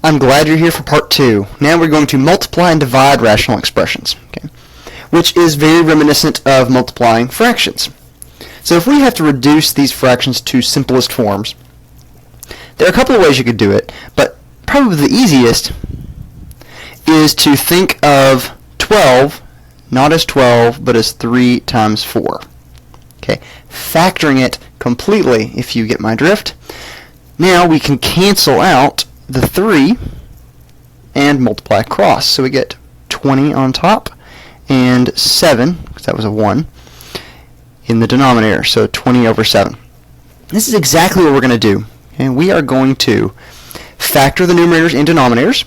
I'm glad you're here for part 2. Now we're going to multiply and divide rational expressions, okay, which is very reminiscent of multiplying fractions. So if we have to reduce these fractions to simplest forms, there are a couple of ways you could do it, but probably the easiest is to think of 12 not as 12, but as 3 times 4. Okay, factoring it completely, if you get my drift. Now we can cancel out the 3 and multiply across. So we get 20 on top and 7, because that was a 1, in the denominator. So 20 over 7. This is exactly what we're going to do. Okay, we are going to factor the numerators and denominators,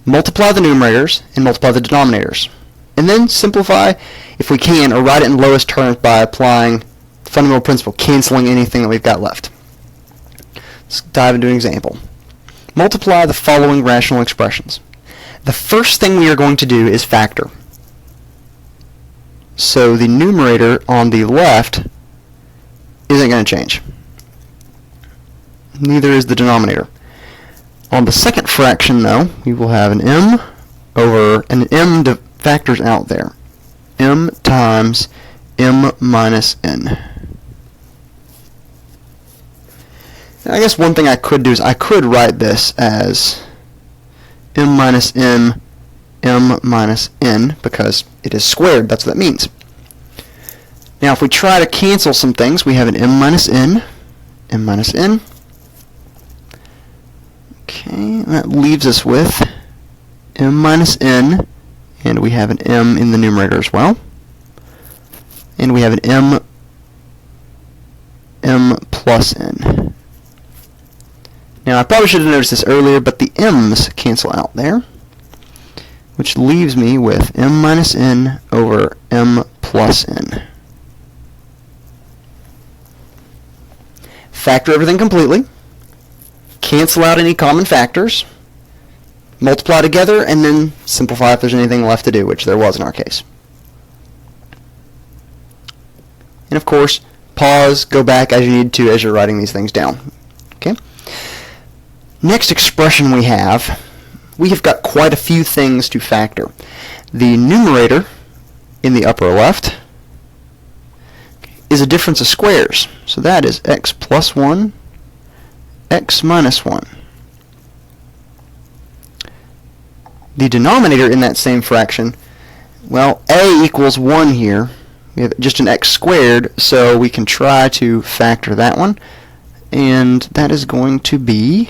multiply the numerators, and multiply the denominators. And then simplify, if we can, or write it in lowest terms by applying the fundamental principle, canceling anything that we've got left. Let's dive into an example. Multiply the following rational expressions. The first thing we are going to do is factor. So the numerator on the left isn't going to change. Neither is the denominator. On the second fraction, though, we will have an m over an m factors out there. M times m minus n. Now, I guess one thing I could do is I could write this as m minus m, m minus n, because it is squared. That's what that means. Now, if we try to cancel some things, we have an m minus n, m minus n. Okay, that leaves us with m minus n, and we have an m in the numerator as well. And we have an m plus n. Now, I probably should have noticed this earlier, but the m's cancel out there, which leaves me with m minus n over m plus n. Factor everything completely, cancel out any common factors, multiply together, and then simplify if there's anything left to do, which there was in our case. And of course, pause, go back as you need to as you're writing these things down. Okay. Next expression we have got quite a few things to factor. The numerator in the upper left is a difference of squares. So that is x plus 1, x minus 1. The denominator in that same fraction, well, a equals 1 here. We have just an x squared, so we can try to factor that one. And that is going to be,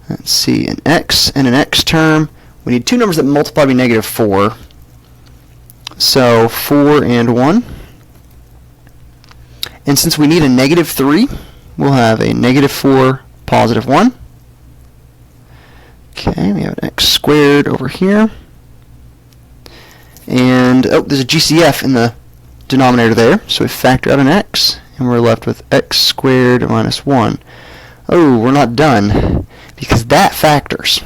let's see, an x and an x term. We need two numbers that multiply to be negative 4. So 4 and 1. And since we need a negative 3, we'll have a negative 4, positive 1. Okay, we have an x squared over here. And, oh, there's a GCF in the denominator there. So we factor out an x, and we're left with x squared minus 1. Oh, we're not done, because that factors.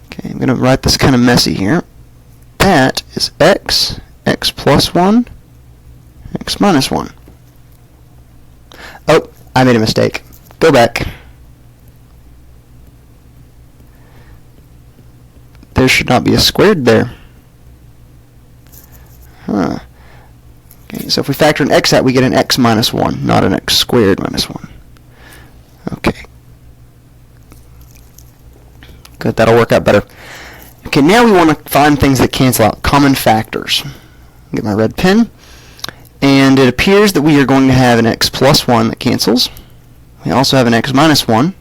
Okay, I'm going to write this kind of messy here. That is x, x plus 1, x minus 1. Oh, I made a mistake. Go back. There should not be a squared there. Huh. Okay, so if we factor an x out, we get an x minus 1, not an x squared minus 1. Okay. Good, that'll work out better. Okay, now we want to find things that cancel out, common factors. Get my red pen. And it appears that we are going to have an x plus 1 that cancels. We also have an x minus 1.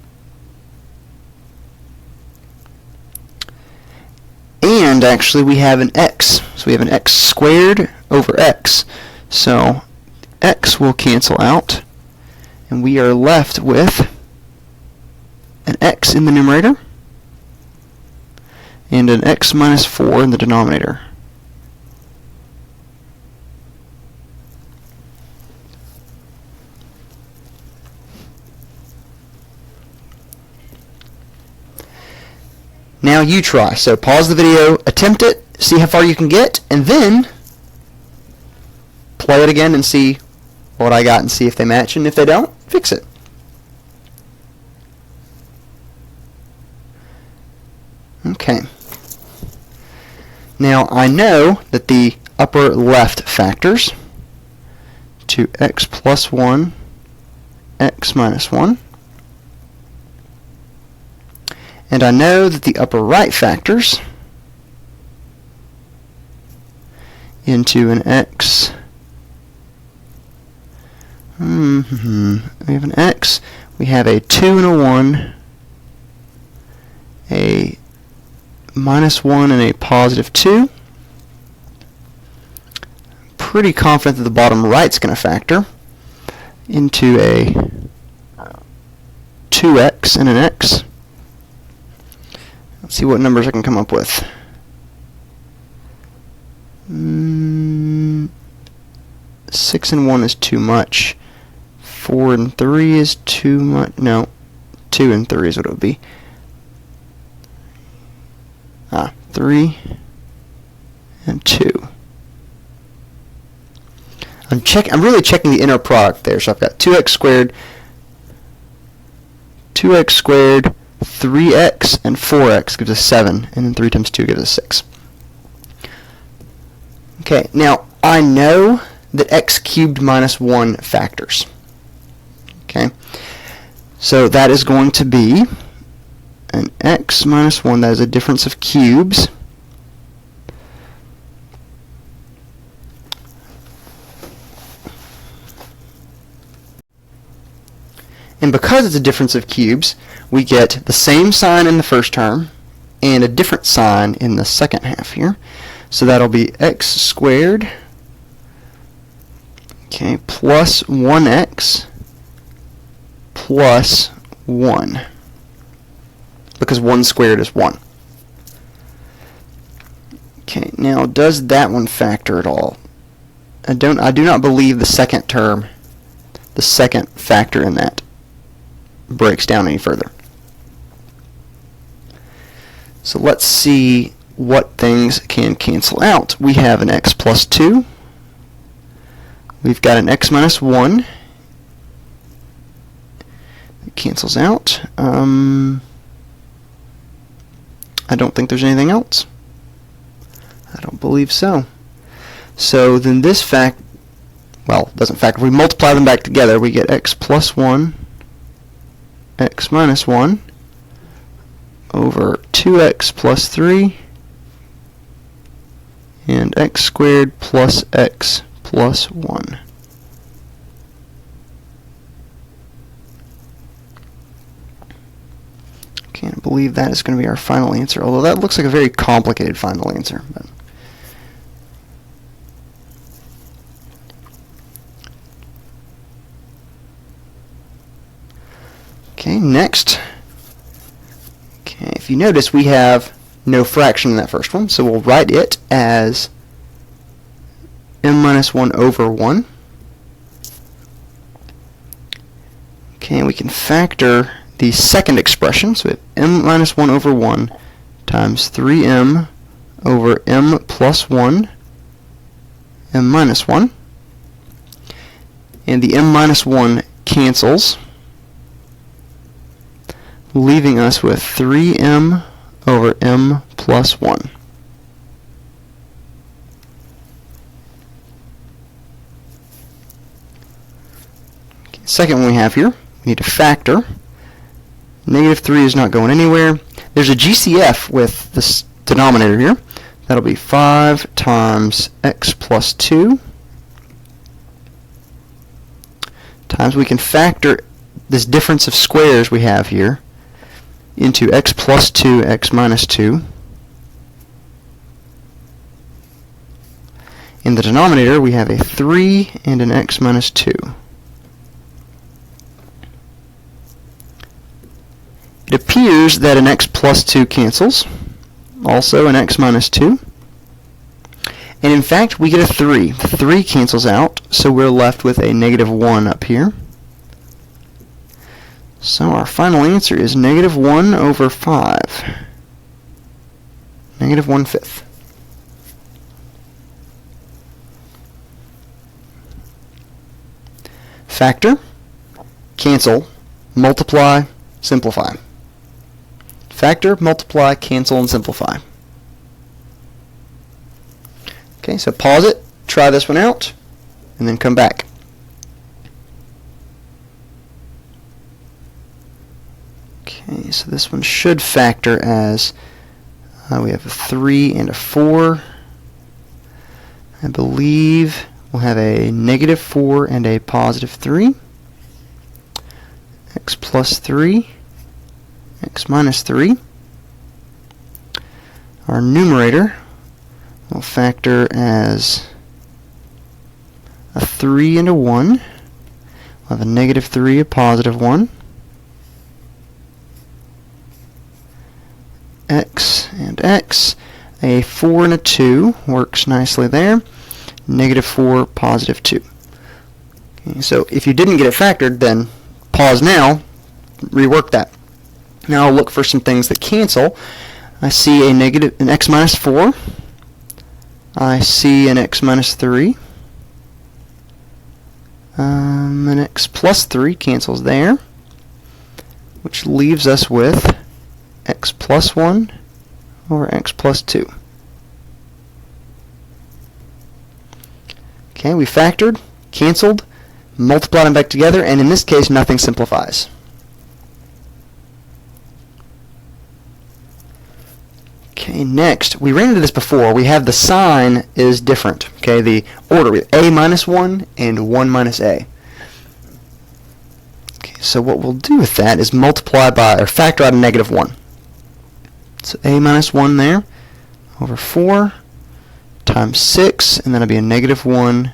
And actually we have an x. So we have an x squared over x. So x will cancel out. And we are left with an x in the numerator and an x minus 4 in the denominator. Now you try. So pause the video, attempt it, see how far you can get, and then play it again and see what I got and see if they match, and if they don't, fix it. Okay. Now I know that the upper left factors, 2x plus 1, x minus 1, and I know that the upper right factors into an x, we have an x, we have a 2 and a 1, a minus 1 and a positive 2. Pretty confident that the bottom right's going to factor into a 2x and an x. Let's see what numbers I can come up with. 6 and 1 is too much. 4 and 3 is too much. No, 2 and 3 is what it would be. 3 and 2. I'm really checking the inner product there. So I've got 2x squared, 3x, and 4x gives us 7, and then 3 times 2 gives us 6. Okay, now I know that x cubed minus 1 factors. Okay, so that is going to be an x minus 1, that is a difference of cubes. And because it's a difference of cubes, we get the same sign in the first term and a different sign in the second half here. So that'll be x squared, okay, plus 1x plus 1. Because 1 squared is 1. Okay, now does that one factor at all? I do not believe the second term, the second factor in that, breaks down any further. So let's see what things can cancel out. We have an x plus 2. We've got an x minus 1. It cancels out. I don't think there's anything else. I don't believe so. So then this doesn't factor. We multiply them back together. We get x plus 1, x minus 1, over 2x plus 3, and x squared plus x plus 1. Can't believe that is going to be our final answer, although that looks like a very complicated final answer. But okay, next. Okay, if you notice, we have no fraction in that first one, so we'll write it as m minus 1 over 1. Okay, and we can factor the second expression, so we have m minus 1 over 1 times 3m over m plus 1, m minus 1. And the m minus 1 cancels, leaving us with 3m over m plus 1. Okay, second one we have here, we need to factor. Negative 3 is not going anywhere. There's a GCF with this denominator here. That'll be 5 times x plus 2 times, we can factor this difference of squares we have here into x plus 2, x minus 2. In the denominator, we have a 3 and an x minus 2. It appears that an x plus 2 cancels, also an x minus 2. And in fact, we get a 3. 3 cancels out, so we're left with a negative 1 up here. So our final answer is negative 1 over 5. Negative 1/5. Factor, cancel, multiply, simplify. Factor, multiply, cancel, and simplify. Okay, so pause it, try this one out, and then come back. Okay, so this one should factor as we have a 3 and a 4. I believe we'll have a negative 4 and a positive 3. X plus 3, x minus 3. Our numerator will factor as a 3 and a 1. We'll have a negative 3, a positive 1. X and x. A 4 and a 2 works nicely there. Negative 4, positive 2. Okay, so if you didn't get it factored, then pause now, rework that. Now I'll look for some things that cancel. I see an x minus 4. I see an x minus 3. An x plus 3 cancels there, which leaves us with x plus 1 over x plus 2. Okay, we factored, canceled, multiplied them back together, and in this case nothing simplifies. Okay, next, we ran into this before. We have the sign is different. Okay, the order with a minus 1 and 1 minus a. Okay, so what we'll do with that is multiply by, or factor out a negative 1. So a minus 1 there over 4 times 6, and then it'll be a negative 1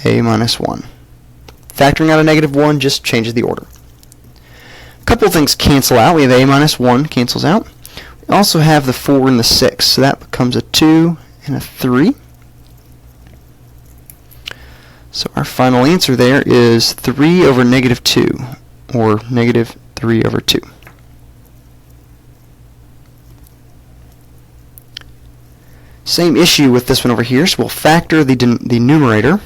a minus 1. Factoring out a negative 1 just changes the order. A couple of things cancel out. We have a minus 1 cancels out. We also have the 4 and the 6, so that becomes a 2 and a 3. So our final answer there is 3 over negative 2, or negative 3 over 2. Same issue with this one over here, so we'll factor the numerator.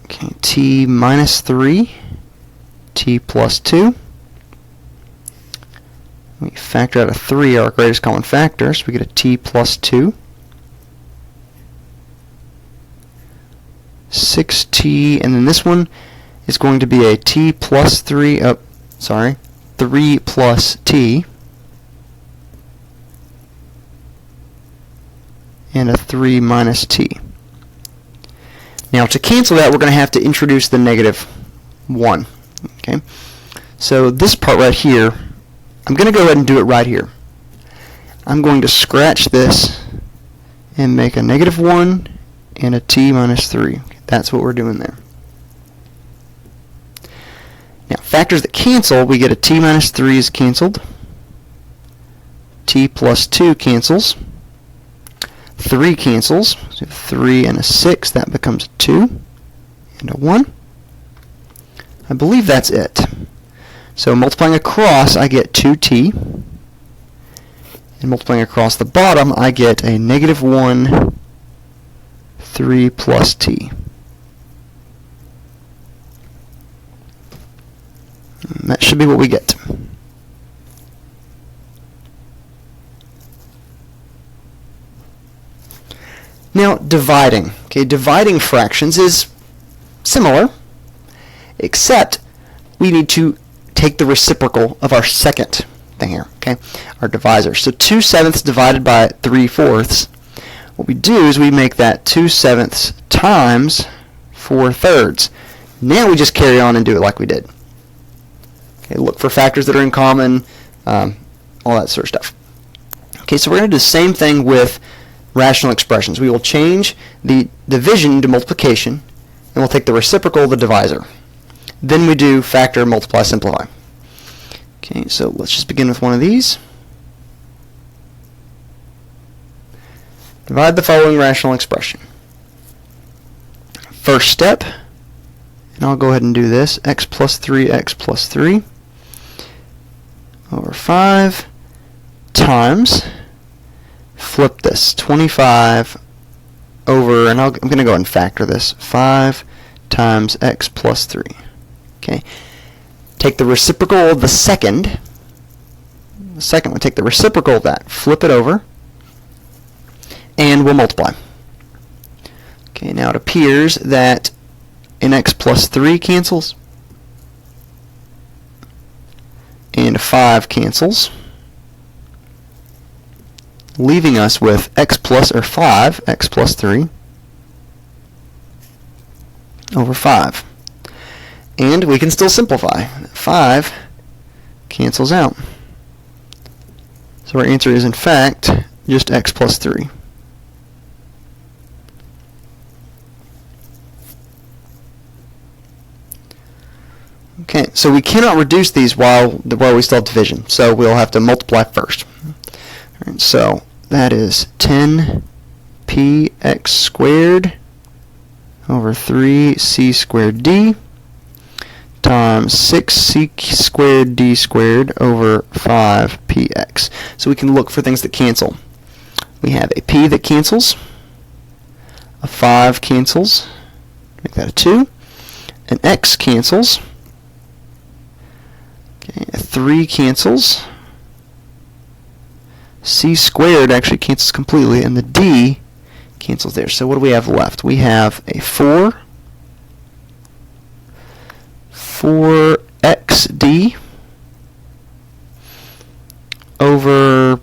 Okay, t minus 3, t plus 2. We factor out a 3, our greatest common factor, so we get a t plus 2. 6t, and then this one is going to be a t plus 3, 3 plus t. And a 3 minus t. Now to cancel that, we're going to have to introduce the negative 1. Okay, so this part right here, I'm going to go ahead and do it right here. I'm going to scratch this and make a negative 1 and a t minus 3. That's what we're doing there. Now factors that cancel, we get a t minus 3 is canceled. T plus 2 cancels. 3 cancels, so 3 and a 6, that becomes a 2 and a 1. I believe that's it. So multiplying across, I get 2t, and multiplying across the bottom, I get a negative 1, 3 plus t. And that should be what we get. Now, dividing. Okay, dividing fractions is similar, except we need to take the reciprocal of our second thing here, okay, our divisor. So 2/7 divided by 3/4. What we do is we make that 2/7 times 4/3. Now we just carry on and do it like we did. Okay, look for factors that are in common, all that sort of stuff. Okay, so we're going to do the same thing with rational expressions. We will change the division to multiplication, and we'll take the reciprocal of the divisor. Then we do factor, multiply, simplify. Okay, so let's just begin with one of these. Divide the following rational expression. First step, and I'll go ahead and do this, x plus 3 over 5 times, flip this, 25 over, and I'm going to go ahead and factor this, 5 times x plus 3. Okay. take the reciprocal of the second one, take the reciprocal of that, flip it over, and we'll multiply. Okay, now it appears that nx plus 3 cancels, and 5 cancels, leaving us with x plus 3 over 5. And we can still simplify. 5 cancels out. So our answer is, in fact, just x plus 3. Okay, so we cannot reduce these while we still have division, so we'll have to multiply first. All right, so that is 10px squared over 3c squared d times 6c squared d squared over 5px. So we can look for things that cancel. We have a p that cancels, a 5 cancels, make that a 2, an x cancels, okay, a 3 cancels, c squared actually cancels completely, and the d cancels there. So what do we have left? We have a 4xd over,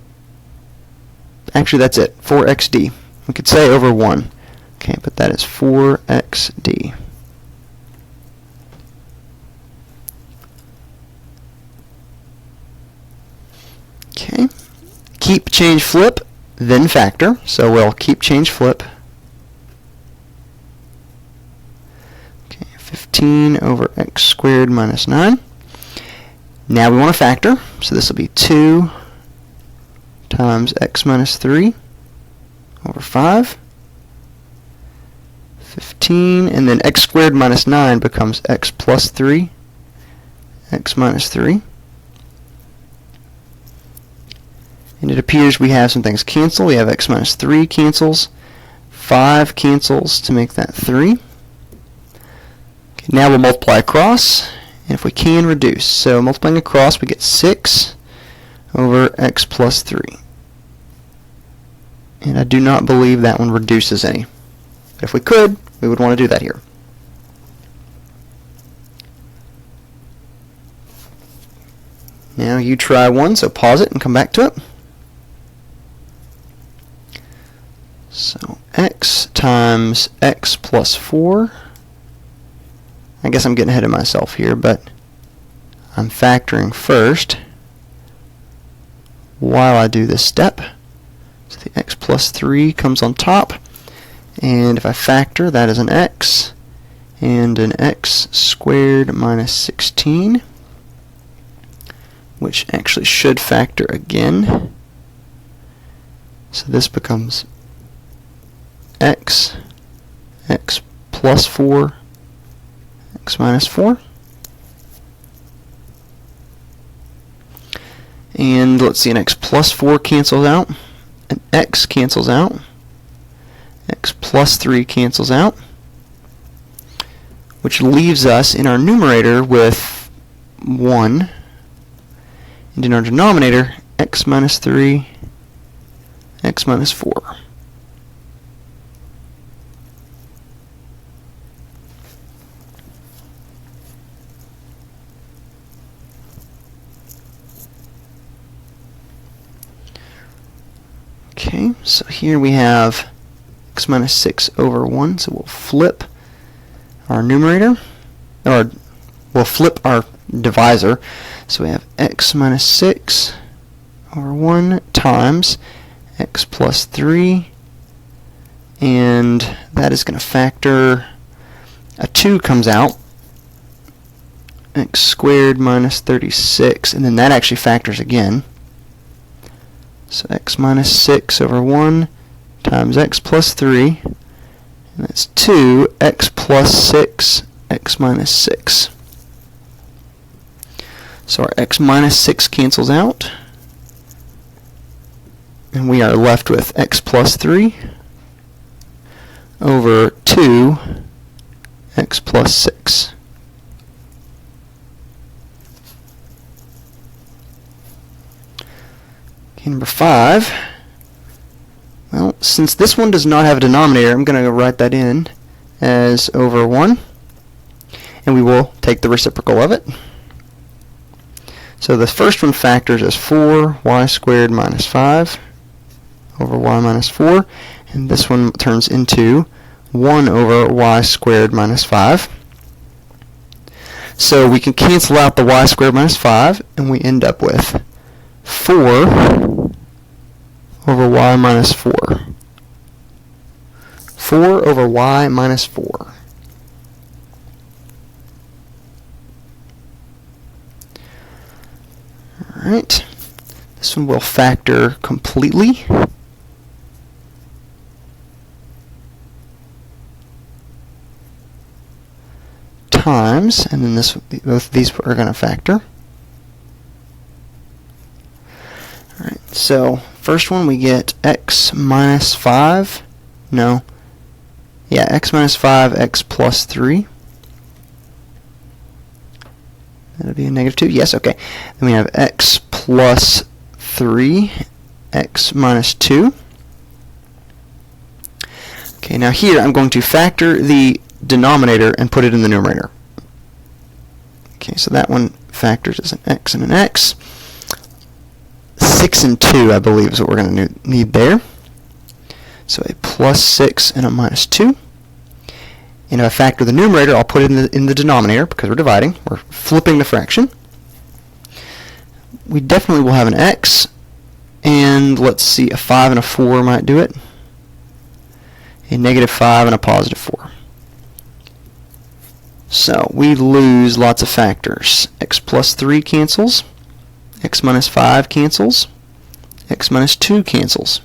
actually that's it, 4xd. We could say over 1. Okay, but that is 4xd. Okay, keep, change, flip, then factor. So we'll keep, change, flip. 15 over x squared minus 9. Now we want to factor, so this will be 2 times x minus 3 over 5. 15, and then x squared minus 9 becomes x plus 3, x minus 3. And it appears we have some things cancel. We have x minus 3 cancels, 5 cancels to make that 3. Now we'll multiply across, and if we can, reduce. So multiplying across, we get 6 over x plus 3. And I do not believe that one reduces any. But if we could, we would want to do that here. Now you try one, so pause it and come back to it. So x times x plus 4. I guess I'm getting ahead of myself here, but I'm factoring first while I do this step. So the x plus 3 comes on top, and if I factor, that is an x and an x squared minus 16, which actually should factor again. So this becomes x plus 4, x minus 4. And let's see, an x plus 4 cancels out, an x cancels out, x plus 3 cancels out, which leaves us in our numerator with 1, and in our denominator, x minus 3, x minus 4. Okay, so here we have x minus 6 over 1, so we'll flip our numerator, or we'll flip our divisor. So we have x minus 6 over 1 times x plus 3, and that is going to factor, a 2 comes out, x squared minus 36, and then that actually factors again. So x minus 6 over 1 times x plus 3, and that's 2, x plus 6, x minus 6. So our x minus 6 cancels out, and we are left with x plus 3 over 2, x plus 6. Number 5, well, since this one does not have a denominator, I'm going to write that in as over 1, and we will take the reciprocal of it. So the first one factors as 4y squared minus 5 over y minus 4, and this one turns into 1 over y squared minus 5. So we can cancel out the y squared minus 5, and we end up with 4 over y minus 4. 4 over y minus 4. Alright, this one will factor completely. Times, and then both of these are going to factor. Alright, so first one we get x minus 5, x minus 5, x plus 3. That'll be a negative 2, yes, okay. Then we have x plus 3, x minus 2. Okay, now here I'm going to factor the denominator and put it in the numerator. Okay, so that one factors as an x and an x. 6 and 2, I believe, is what we're going to need there. So a plus 6 and a minus 2. And if I factor the numerator, I'll put it in the denominator because we're dividing. We're flipping the fraction. We definitely will have an x. And let's see, a 5 and a 4 might do it. A negative 5 and a positive 4. So we lose lots of factors. X plus 3 cancels. X minus 5 cancels. X minus 2 cancels.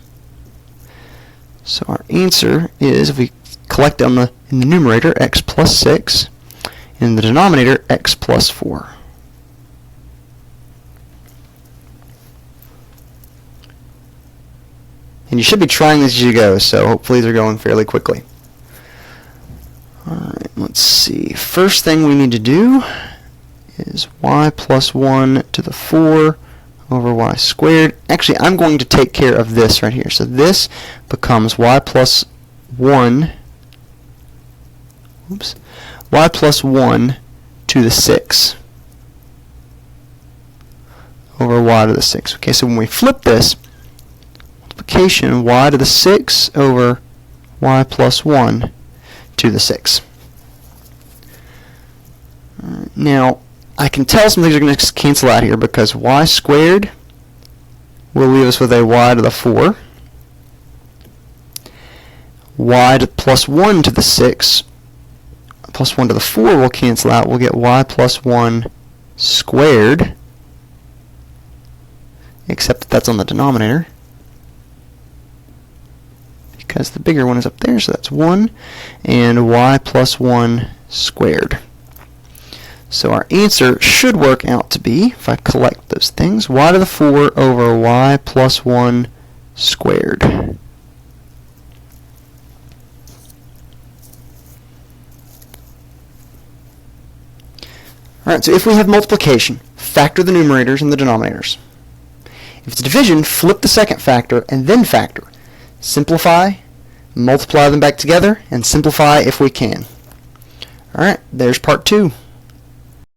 So our answer is, if we collect in the numerator, x plus 6, and in the denominator, x plus 4. And you should be trying this as you go, so hopefully they're going fairly quickly. Alright, let's see. First thing we need to do is y plus 1 to the 4 over y squared. Actually, I'm going to take care of this right here. So this becomes y plus 1 y plus 1 to the 6 over y to the 6. Okay, so when we flip this, multiplication, y to the 6 over y plus 1 to the 6. Now, I can tell some things are going to cancel out here because y squared will leave us with a y to the 4. Y to plus 1 to the 6 plus 1 to the 4 will cancel out. We'll get y plus 1 squared, except that that's on the denominator because the bigger one is up there, so that's 1, and y plus 1 squared. So our answer should work out to be, if I collect those things, y to the 4 over y plus 1 squared. Alright, so if we have multiplication, factor the numerators and the denominators. If it's division, flip the second factor and then factor. Simplify, multiply them back together, and simplify if we can. Alright, there's part 2.